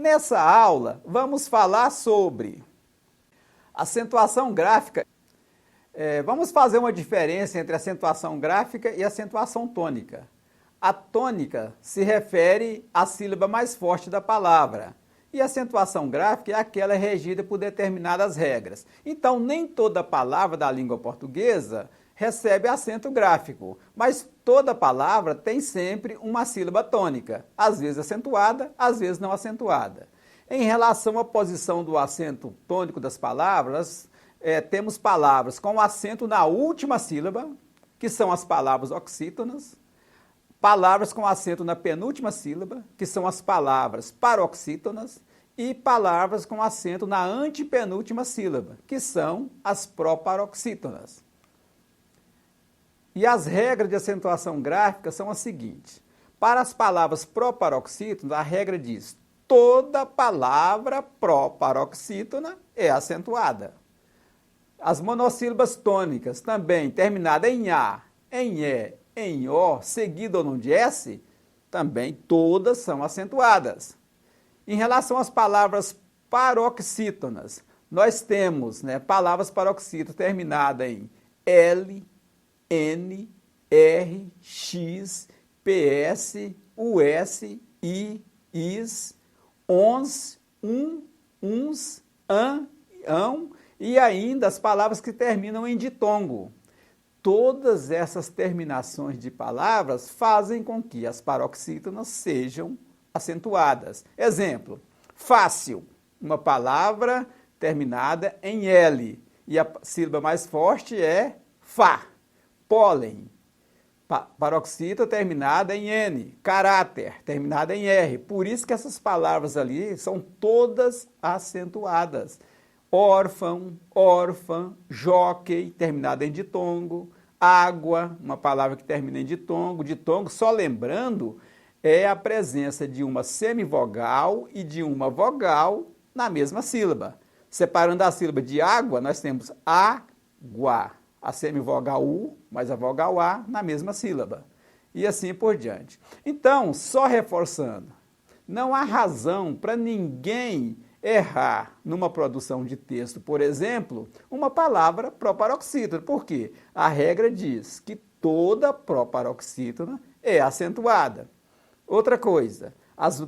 Nessa aula, vamos falar sobre acentuação gráfica. Vamos fazer uma diferença entre acentuação gráfica e acentuação tônica. A tônica se refere à sílaba mais forte da palavra e a acentuação gráfica é aquela regida por determinadas regras. Então, nem toda palavra da língua portuguesa recebe acento gráfico, mas toda palavra tem sempre uma sílaba tônica, às vezes acentuada, às vezes não acentuada. Em relação à posição do acento tônico das palavras, temos palavras com acento na última sílaba, que são as palavras oxítonas, palavras com acento na penúltima sílaba, que são as palavras paroxítonas, e palavras com acento na antepenúltima sílaba, que são as proparoxítonas. E as regras de acentuação gráfica são as seguintes. Para as palavras proparoxítonas, a regra diz: toda palavra proparoxítona é acentuada. As monossílabas tônicas, também terminada em A, em E, em O, seguida ou não de S, também todas são acentuadas. Em relação às palavras paroxítonas, nós temos palavras paroxítonas terminadas em L, N, R, X, PS, US, I, IS, ONS, UNS, ão e ainda as palavras que terminam em ditongo. Todas essas terminações de palavras fazem com que as paroxítonas sejam acentuadas. Exemplo, fácil, uma palavra terminada em L e a sílaba mais forte é Fá. Pólen, paroxítona terminada em N, caráter, terminada em R. Por isso que essas palavras ali são todas acentuadas. Órfão, órfã, jóquei, terminada em ditongo. Água, uma palavra que termina em ditongo. Ditongo, só lembrando, é a presença de uma semivogal e de uma vogal na mesma sílaba. Separando a sílaba de água, nós temos água. A semivogal U, mais a vogal A na mesma sílaba. E assim por diante. Então, só reforçando, não há razão para ninguém errar numa produção de texto, por exemplo, uma palavra proparoxítona. Por quê? A regra diz que toda proparoxítona é acentuada. Outra coisa, as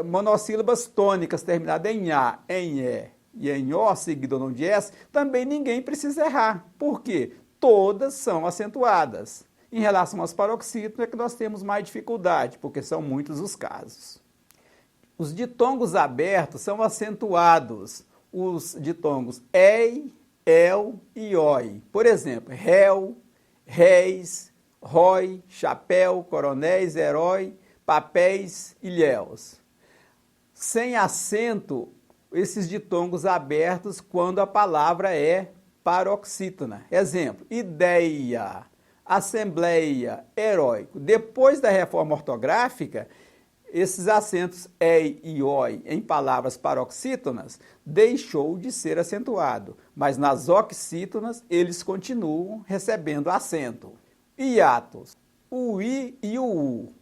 monossílabas tônicas terminadas em A, em E, e em O, seguido ou não de S, também ninguém precisa errar. Por quê? Todas são acentuadas. Em relação às paroxítonas é que nós temos mais dificuldade, porque são muitos os casos. Os ditongos abertos são acentuados. Os ditongos EI, EL e OI. Por exemplo, réu, réis, rói, chapéu, coronéis, herói, papéis, ilhéus. Sem acento, esses ditongos abertos quando a palavra é paroxítona. Exemplo, ideia, assembleia, heróico. Depois da reforma ortográfica, esses acentos EI e OI em palavras paroxítonas deixou de ser acentuado, mas nas oxítonas eles continuam recebendo acento. Hiatos, o I e o U.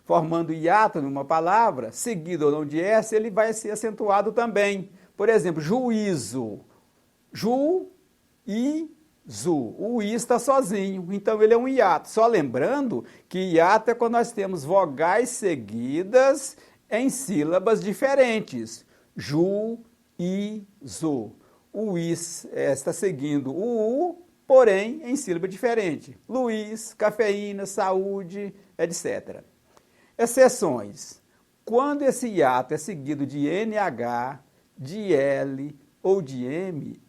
Formando hiato numa palavra, seguido ou não de S, ele vai ser acentuado também. Por exemplo, juízo, ju, i, zu. O i está sozinho, então ele é um hiato. Só lembrando que hiato é quando nós temos vogais seguidas em sílabas diferentes. Ju, i, zu. O i está seguindo o u, porém em sílaba diferente. Luiz, cafeína, saúde, etc. Exceções. Quando esse hiato é seguido de NH, de L ou de M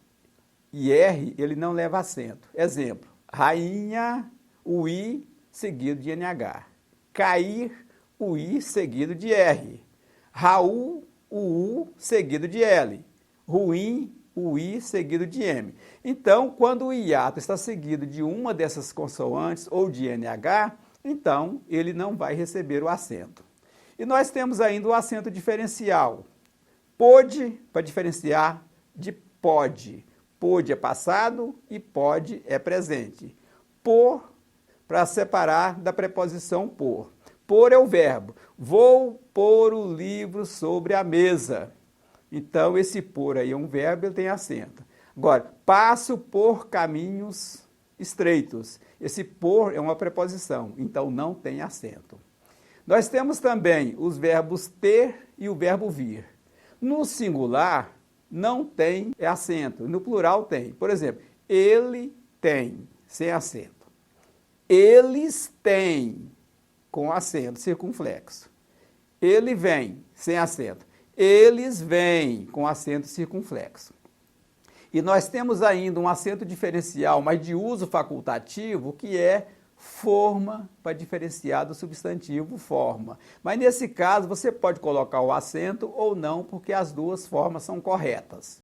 e R, ele não leva acento. Exemplo, rainha, o I seguido de NH. Cair, o I seguido de R. Raul, o U seguido de L. Ruim, o I seguido de M. Então, quando o hiato está seguido de uma dessas consoantes ou de NH, então ele não vai receber o acento. E nós temos ainda o acento diferencial. Pôde, para diferenciar de pode. Pôde é passado e pode é presente. Por, para separar da preposição por. Pôr é o verbo. Vou pôr o livro sobre a mesa. Então, esse pôr aí é um verbo, ele tem acento. Agora, passo por caminhos estreitos. Esse por é uma preposição, então não tem acento. Nós temos também os verbos ter e o verbo vir. No singular, não tem acento. No plural, tem. Por exemplo, ele tem, sem acento. Eles têm, com acento circunflexo. Ele vem, sem acento. Eles vêm, com acento circunflexo. E nós temos ainda um acento diferencial, mas de uso facultativo, que é forma, para diferenciar do substantivo forma. Mas nesse caso, você pode colocar o acento ou não, porque as duas formas são corretas.